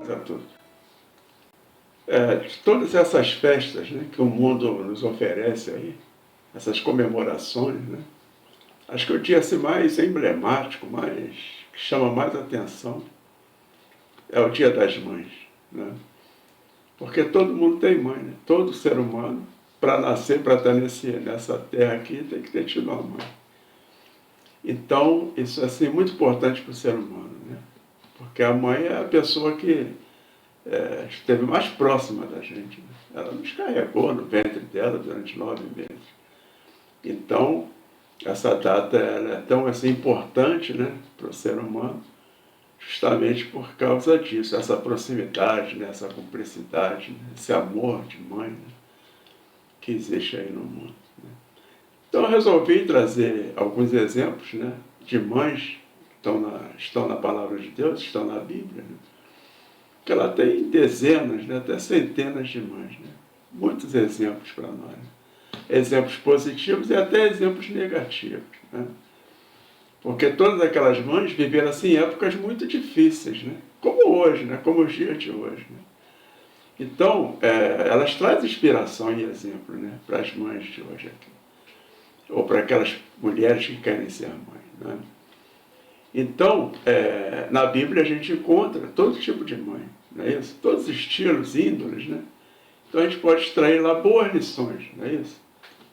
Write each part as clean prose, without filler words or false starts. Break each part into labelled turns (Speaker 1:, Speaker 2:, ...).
Speaker 1: Portanto, de todas essas festas, né, que o mundo nos oferece aí, essas comemorações, né, acho que o dia assim, mais emblemático, que chama mais atenção, é o Dia das Mães. Né? Porque todo mundo tem mãe, né? Todo ser humano, para nascer, para estar nessa terra aqui, tem que ter tido uma mãe. Então, isso é assim, muito importante para o ser humano, né? Porque a mãe é a pessoa que esteve mais próxima da gente. Né? Ela nos carregou no ventre dela durante 9 meses. Então, essa data ela é tão assim, importante, né, para o ser humano, justamente por causa disso, essa proximidade, né, essa cumplicidade, né, esse amor de mãe, né, que existe aí no mundo. Né? Então eu resolvi trazer alguns exemplos, né, de mães que estão na Palavra de Deus, estão na Bíblia, né, que ela tem dezenas, né, até centenas de mães. Né? Muitos exemplos para nós. Né? Exemplos positivos e até exemplos negativos. Né? Porque todas aquelas mães viveram assim épocas muito difíceis, né? Como hoje, né? Como os dias de hoje. Né? Então, elas trazem inspiração e exemplo, né? Para as mães de hoje aqui. Ou para aquelas mulheres que querem ser mães. Né? Então, na Bíblia a gente encontra todo tipo de mãe, não é isso? Todos os estilos, índoles, né? Então a gente pode extrair lá boas lições, não é isso?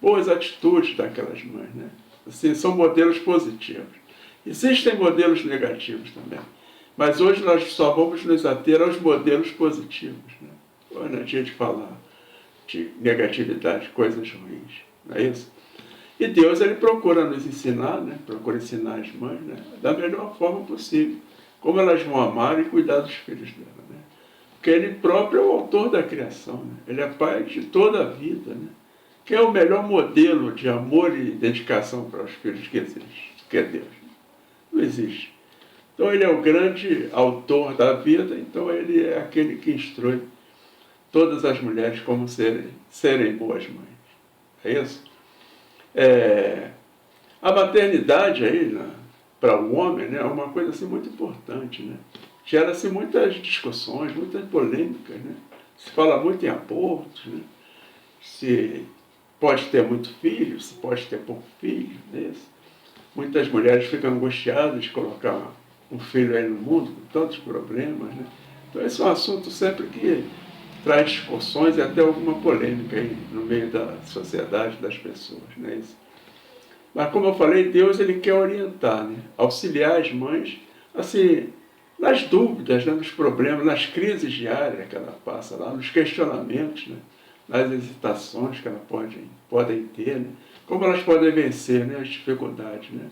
Speaker 1: Boas atitudes daquelas mães, né? Assim, são modelos positivos. Existem modelos negativos também, mas hoje nós só vamos nos ater aos modelos positivos. Né? Hoje não é dia de falar de negatividade, coisas ruins, não é isso? E Deus ele procura nos ensinar, né? Procura ensinar as mães, né? Da melhor forma possível, como elas vão amar e cuidar dos filhos dela. Né? Porque Ele próprio é o autor da criação, né? Ele é pai de toda a vida, né? Que é o melhor modelo de amor e dedicação para os filhos que existe, que é Deus. Não existe. Então ele é o grande autor da vida, então ele é aquele que instrui todas as mulheres como serem boas mães. É isso? A maternidade aí, né, para o homem, né, é uma coisa assim, muito importante. Né? Gera-se muitas discussões, muitas polêmicas. Né? Se fala muito em abortos, né? Se pode ter muito filho, se pode ter pouco filho. Né? Muitas mulheres ficam angustiadas de colocar um filho aí no mundo, com tantos problemas. Né? Então esse é um assunto sempre que traz discussões e até alguma polêmica aí no meio da sociedade, das pessoas. Não é isso? Mas como eu falei, Deus ele quer orientar, né? Auxiliar as mães, assim, nas dúvidas, né? Nos problemas, nas crises diárias que ela passa lá, nos questionamentos, né? Nas hesitações que elas podem ter, né? Como elas podem vencer, né? As dificuldades. Né?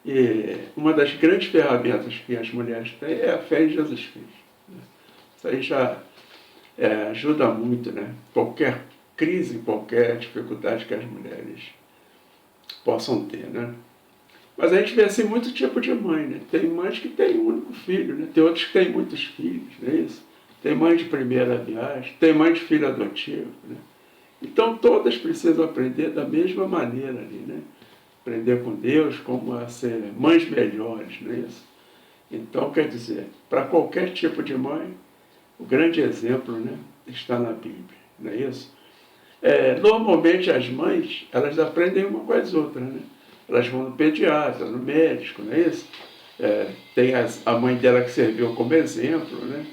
Speaker 1: E uma das grandes ferramentas que as mulheres têm é a fé em Jesus Cristo. Né? Isso aí já ajuda muito, né? Qualquer crise, qualquer dificuldade que as mulheres possam ter, né? Mas a gente vê assim muito tipo de mãe, né? Tem mães que têm um único filho, né? Tem outros que têm muitos filhos, não é isso? Tem mãe de primeira viagem, tem mãe de filho adotivo, né? Então todas precisam aprender da mesma maneira ali, né? Aprender com Deus como a ser mães melhores, não é isso? Então, quer dizer, para qualquer tipo de mãe, o grande exemplo, né, está na Bíblia, não é isso? Normalmente as mães, elas aprendem uma com as outras, né? Elas vão no pediatra, no médico, não é isso? Tem a mãe dela que serviu como exemplo, né?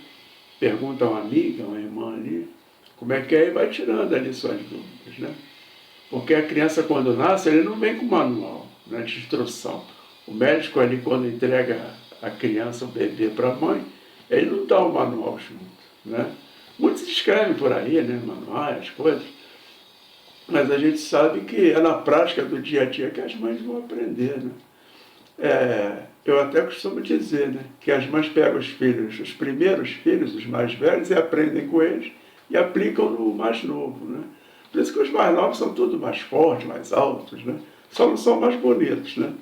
Speaker 1: Pergunta a uma amiga, uma irmã ali, como é que é, e vai tirando ali suas dúvidas, né? Porque a criança, quando nasce, ele não vem com manual, né, de instrução. O médico ali, quando entrega a criança, o bebê para a mãe, ele não dá o manual junto, né? Muitos escrevem por aí, né, manuais, coisas, mas a gente sabe que é na prática do dia a dia que as mães vão aprender, né? Eu até costumo dizer, né, que as mães pegam os filhos, os primeiros filhos, os mais velhos, e aprendem com eles e aplicam no mais novo, né? Por isso que os mais novos são tudo mais fortes, mais altos, né? Só não são mais bonitos, né?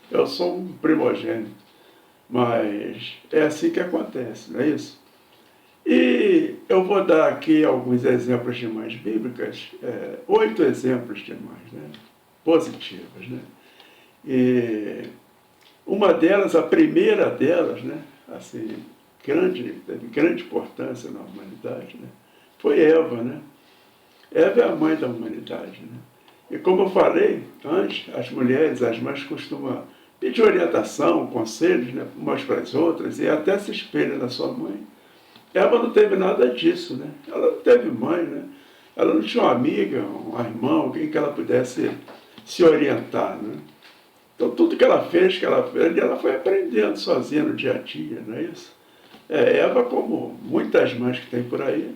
Speaker 1: Eu sou um primogênito, mas é assim que acontece, não é isso? E eu vou dar aqui alguns exemplos de mães bíblicas, 8 exemplos de mães, né? Positivas, né? E uma delas, a primeira delas, né? Assim, teve grande importância na humanidade, né? Foi Eva, né? Eva é a mãe da humanidade, né? E como eu falei antes, as mulheres, as mães costumam pedir orientação, conselhos, né, umas para as outras, e até se espelham na sua mãe. Eva não teve nada disso, né? Ela não teve mãe, né? Ela não tinha uma amiga, um irmão, alguém que ela pudesse se orientar, né? Então tudo que ela fez, ela foi aprendendo sozinha no dia a dia, não é isso? Eva, como muitas mães que tem por aí,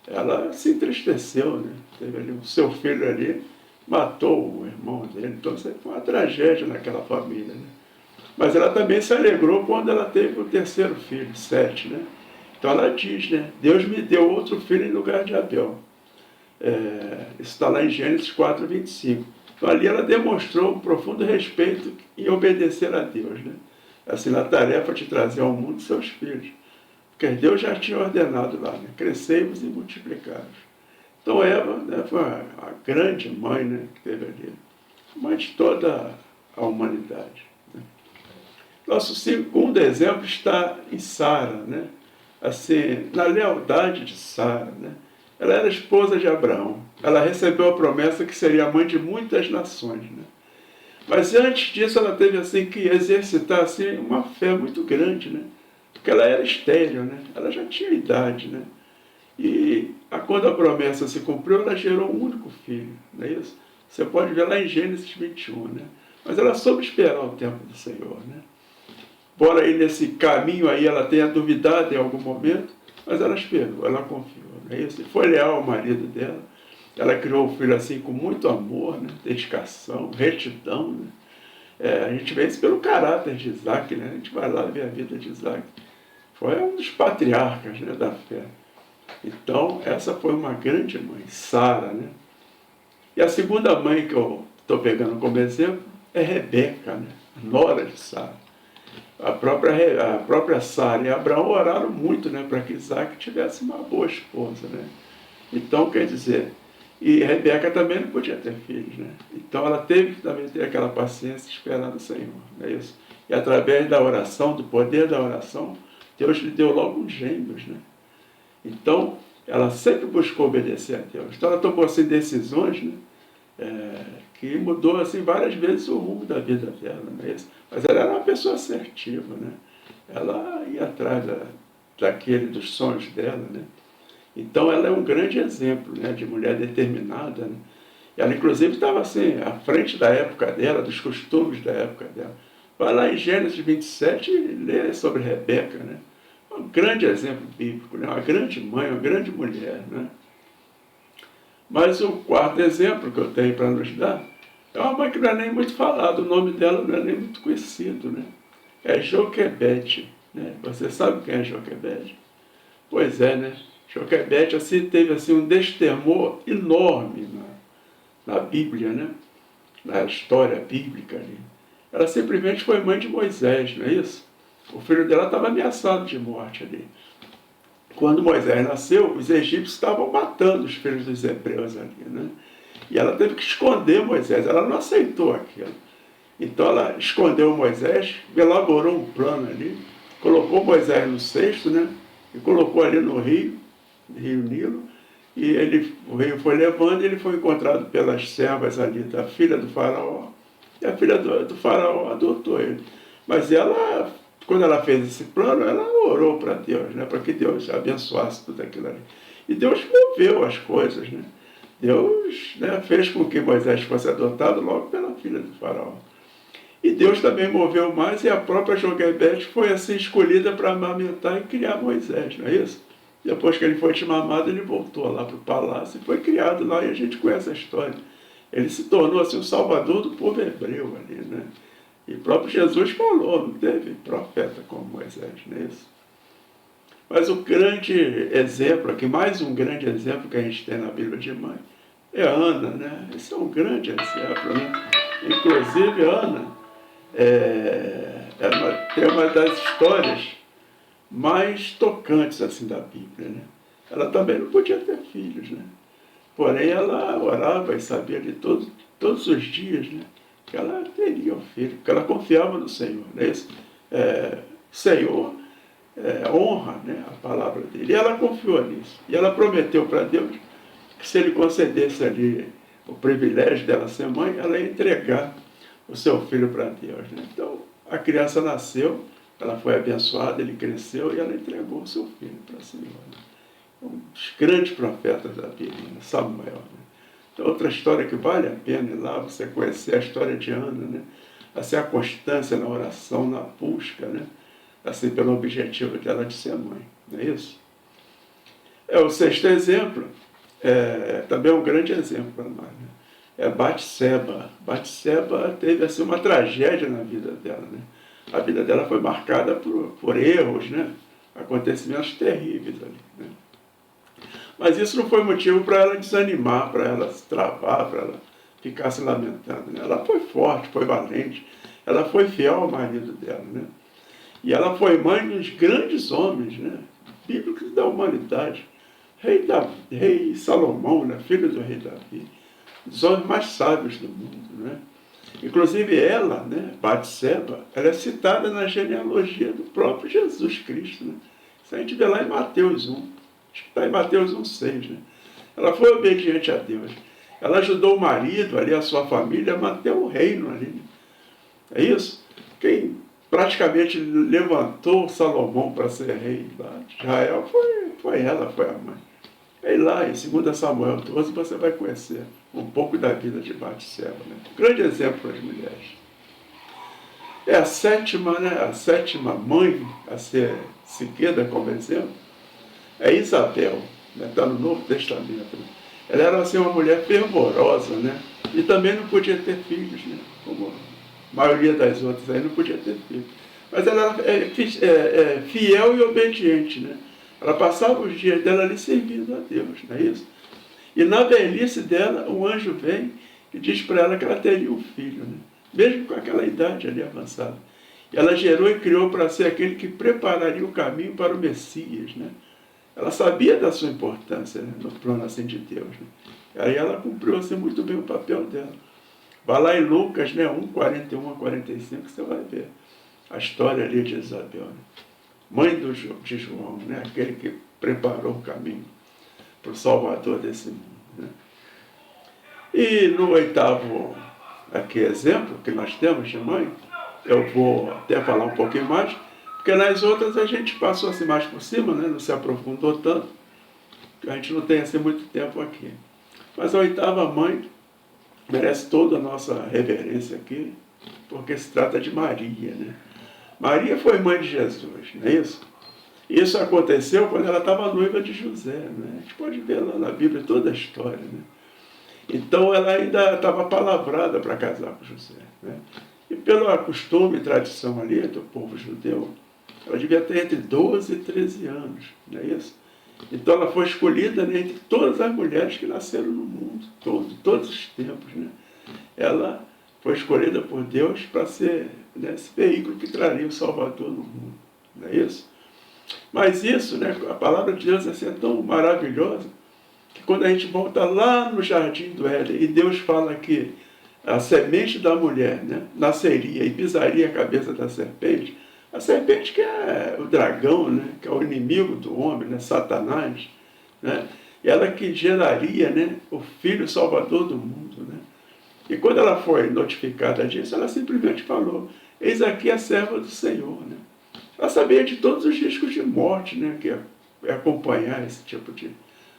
Speaker 1: ela se entristeceu, né? Teve ali o seu filho ali, matou o irmão dele, então isso foi uma tragédia naquela família, né? Mas ela também se alegrou quando ela teve o terceiro filho, Sete, né? Então ela diz, né? Deus me deu outro filho em lugar de Abel. Isso está lá em Gênesis 4:25. Então ali ela demonstrou um profundo respeito em obedecer a Deus, né? Assim, na tarefa de trazer ao mundo seus filhos. Porque Deus já tinha ordenado lá, né? Crescei-vos e multiplicai-vos. Então Eva, né, foi a grande mãe, né, que teve ali. Mãe de toda a humanidade, né? Nosso segundo exemplo está em Sara, né? Assim, na lealdade de Sara, né? Ela era esposa de Abraão. Ela recebeu a promessa que seria mãe de muitas nações, né? Mas antes disso ela teve assim que exercitar assim uma fé muito grande, né? Porque ela era estéril, né? Ela já tinha idade, né? E quando a promessa se cumpriu, ela gerou um único filho, não é isso? Você pode ver lá em Gênesis 21, né? Mas ela soube esperar o tempo do Senhor, né? Embora aí nesse caminho aí ela tenha duvidado em algum momento, mas ela esperou, ela confiou, não é isso? E foi leal ao marido dela. Ela criou o filho assim com muito amor, né? Dedicação, retidão, né? A gente vê isso pelo caráter de Isaac, né? A gente vai lá ver a vida de Isaac. Foi um dos patriarcas, né, da fé. Então, essa foi uma grande mãe, Sara, né? E a segunda mãe que eu estou pegando como exemplo é Rebeca, né? Nora de Sara. A própria Sara e Abraão oraram muito, né, para que Isaac tivesse uma boa esposa, né? Então, quer dizer, e Rebeca também não podia ter filhos, né? Então ela teve que também ter aquela paciência esperando o Senhor, não é isso? E através da oração, do poder da oração, Deus lhe deu logo uns gêmeos, né? Então, ela sempre buscou obedecer a Deus. Então ela tomou assim decisões, né? Que mudou assim várias vezes o rumo da vida dela, não é isso? Mas ela era uma pessoa assertiva, né? Ela ia atrás dos sonhos dela, né? Então ela é um grande exemplo, né, de mulher determinada, né? Ela inclusive estava assim, à frente da época dela, dos costumes da época dela. Vai lá em Gênesis 27 e lê sobre Rebeca, né? Um grande exemplo bíblico, né? Uma grande mãe, uma grande mulher, né? Mas o quarto exemplo que eu tenho para nos dar é uma mãe que não é nem muito falado, o nome dela não é nem muito conhecido, né? É Joquebede, né? Você sabe quem é Joquebede? Pois é, né? Joquebede assim, teve assim, um destemor enorme na Bíblia, né? Na história bíblica ali. Ela simplesmente foi mãe de Moisés, não é isso? O filho dela estava ameaçado de morte ali. Quando Moisés nasceu, os egípcios estavam matando os filhos dos hebreus ali, né? E ela teve que esconder Moisés, ela não aceitou aquilo. Então ela escondeu Moisés, elaborou um plano ali, colocou Moisés no cesto, né? E colocou ali no Rio Nilo, e o rio foi levando e ele foi encontrado pelas servas ali da filha do faraó, e a filha do faraó adotou ele. Mas ela, quando ela fez esse plano, ela orou para Deus, né, para que Deus abençoasse tudo aquilo ali. E Deus moveu as coisas, né? Deus, né, fez com que Moisés fosse adotado logo pela filha do faraó. E Deus também moveu mais, e a própria Joquebede foi assim escolhida para amamentar e criar Moisés, não é isso? Depois que ele foi desmamado, ele voltou lá para o palácio e foi criado lá, e a gente conhece a história. Ele se tornou assim o salvador do povo hebreu ali, né? E o próprio Jesus falou, não teve profeta como Moisés, não é isso? Mas o grande exemplo aqui, mais um grande exemplo que a gente tem na Bíblia de mãe, é Ana, né? Esse é um grande exemplo, né? Inclusive, Ana tem uma das histórias mais tocantes assim da Bíblia, né? Ela também não podia ter filhos, né? Porém ela orava e sabia de todos os dias, né, que ela teria um filho, porque ela confiava no Senhor, né? Senhor honra, né, a palavra dele. E ela confiou nisso. E ela prometeu para Deus que se ele concedesse ali o privilégio dela ser mãe, ela ia entregar o seu filho para Deus. Né? Então, a criança nasceu, ela foi abençoada, ele cresceu e ela entregou o seu filho para o Senhor. Né? Um dos grandes profetas da Bíblia, né? Samuel. Né? Então, outra história que vale a pena ir lá, você conhecer a história de Ana, né? Assim, a constância na oração, na busca, né? Assim, pelo objetivo dela de ser mãe. Não é isso? O sexto exemplo, também é um grande exemplo para nós. Né? É Batseba. Batseba teve assim, uma tragédia na vida dela. Né? A vida dela foi marcada por erros, né? Acontecimentos terríveis ali. Né? Mas isso não foi motivo para ela desanimar, para ela se travar, para ela ficar se lamentando. Né? Ela foi forte, foi valente, ela foi fiel ao marido dela. Né? E ela foi mãe dos grandes homens, né? Bíblicos da humanidade. Rei Salomão, né? Filho do rei Davi, dos homens mais sábios do mundo. Né? Inclusive ela, né? Batseba, ela é citada na genealogia do próprio Jesus Cristo. Né? Isso a gente vê lá em Mateus 1. Acho que está em Mateus 1,6. Né? Ela foi obediente a Deus. Ela ajudou o marido ali, a sua família, a manter o reino ali. Né? É isso? Quem praticamente levantou Salomão para ser rei lá de Israel foi ela, foi a mãe. E lá em 2 Samuel 12 você vai conhecer um pouco da vida de Batseba. Né? Um grande exemplo para as mulheres. É a sétima, né? A sétima mãe a ser seguida como exemplo é Isabel. Está no Novo Testamento. Né? Ela era assim, uma mulher fervorosa, né? E também não podia ter filhos, né? Como a maioria das outras aí não podia ter filhos. Mas ela era fiel e obediente, né? Ela passava os dias dela ali servindo a Deus, não é isso? E na velhice dela, um anjo vem e diz para ela que ela teria um filho, né? Mesmo com aquela idade ali avançada. E ela gerou e criou para ser aquele que prepararia o caminho para o Messias, né? Ela sabia da sua importância, né? No plano assim de Deus. Né? Aí ela cumpriu assim, muito bem o papel dela. Vai lá em Lucas, né, 1:41 a 45, você vai ver a história ali de Isabel. Né? Mãe de João, né? Aquele que preparou o caminho para o Salvador desse mundo. Né? E no oitavo aqui, exemplo que nós temos de mãe, eu vou até falar um pouquinho mais, porque nas outras a gente passou assim mais por cima, né? Não se aprofundou tanto, que a gente não tem assim muito tempo aqui. Mas a oitava mãe merece toda a nossa reverência aqui, porque se trata de Maria, né? Maria foi mãe de Jesus, não é isso? Isso aconteceu quando ela estava noiva de José, né? A gente pode ver lá na Bíblia toda a história, né? Então ela ainda estava palavrada para casar com José, né? E pelo costume e tradição ali do povo judeu, ela devia ter entre 12 e 13 anos, não é isso? Então ela foi escolhida, né, entre todas as mulheres que nasceram no mundo todo, todos os tempos, né? Ela foi escolhida por Deus para ser, né, esse veículo que traria o Salvador no mundo, não é isso? Mas isso, né, a palavra de Deus é tão maravilhosa, que quando a gente volta lá no jardim do Éden, e Deus fala que a semente da mulher, né, nasceria e pisaria a cabeça da serpente, a serpente que é o dragão, né, que é o inimigo do homem, né, Satanás, né, e ela que geraria, né, o Filho Salvador do mundo. Né. E quando ela foi notificada disso, ela simplesmente falou, eis aqui a serva do Senhor. Né. Ela sabia de todos os riscos de morte, né, que é acompanhar esse tipo de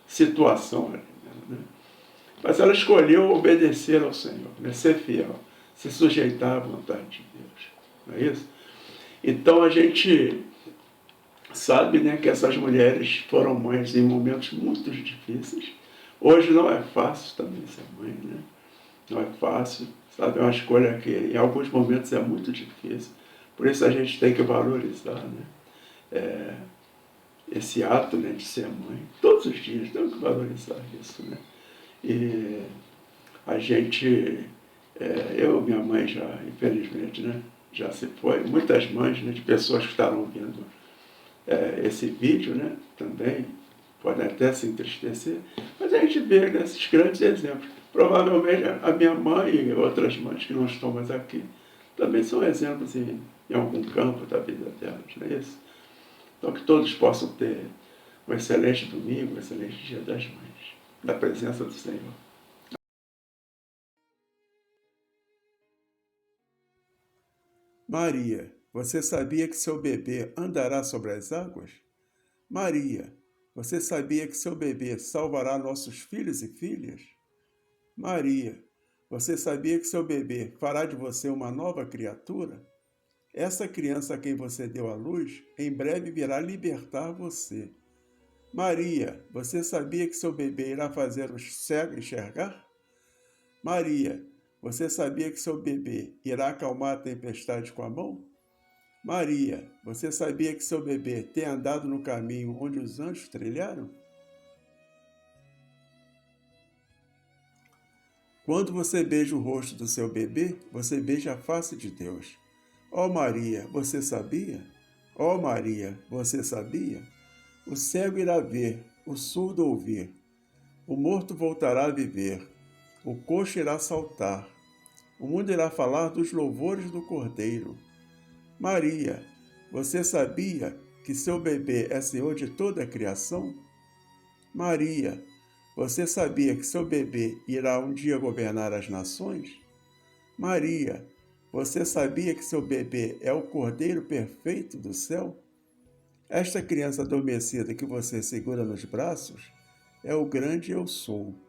Speaker 1: situação. Né. Mas ela escolheu obedecer ao Senhor, né, ser fiel, se sujeitar à vontade de Deus. Não é isso? Então a gente sabe, né, que essas mulheres foram mães em momentos muito difíceis. Hoje não é fácil também ser mãe, né? Não é fácil, sabe? É uma escolha que em alguns momentos é muito difícil. Por isso a gente tem que valorizar, né? Esse ato, né, de ser mãe. Todos os dias temos que valorizar isso, né? E a gente, minha mãe já, infelizmente, né, já se foi. Muitas mães, né, de pessoas que estarão vendo esse vídeo, né, também podem até se entristecer, mas a gente vê, né, esses grandes exemplos. Provavelmente a minha mãe e outras mães que não estão mais aqui também são exemplos em algum campo da vida delas, não é isso? Então que todos possam ter um excelente domingo, um excelente Dia das Mães, na presença do Senhor. Maria, você sabia que seu bebê andará sobre as águas? Maria, você sabia que seu bebê salvará nossos filhos e filhas? Maria, você sabia que seu bebê fará de você uma nova criatura? Essa criança a quem você deu à luz, em breve virá libertar você. Maria, você sabia que seu bebê irá fazer os cegos enxergar? Maria, você sabia que seu bebê irá acalmar a tempestade com a mão? Maria, você sabia que seu bebê tem andado no caminho onde os anjos trilharam? Quando você beija o rosto do seu bebê, você beija a face de Deus. Ó Maria, você sabia? Ó Maria, você sabia? O cego irá ver, o surdo ouvir, o morto voltará a viver, o coxo irá saltar, o mundo irá falar dos louvores do Cordeiro. Maria, você sabia que seu bebê é Senhor de toda a criação? Maria, você sabia que seu bebê irá um dia governar as nações? Maria, você sabia que seu bebê é o Cordeiro perfeito do céu? Esta criança adormecida que você segura nos braços é o grande Eu Sou.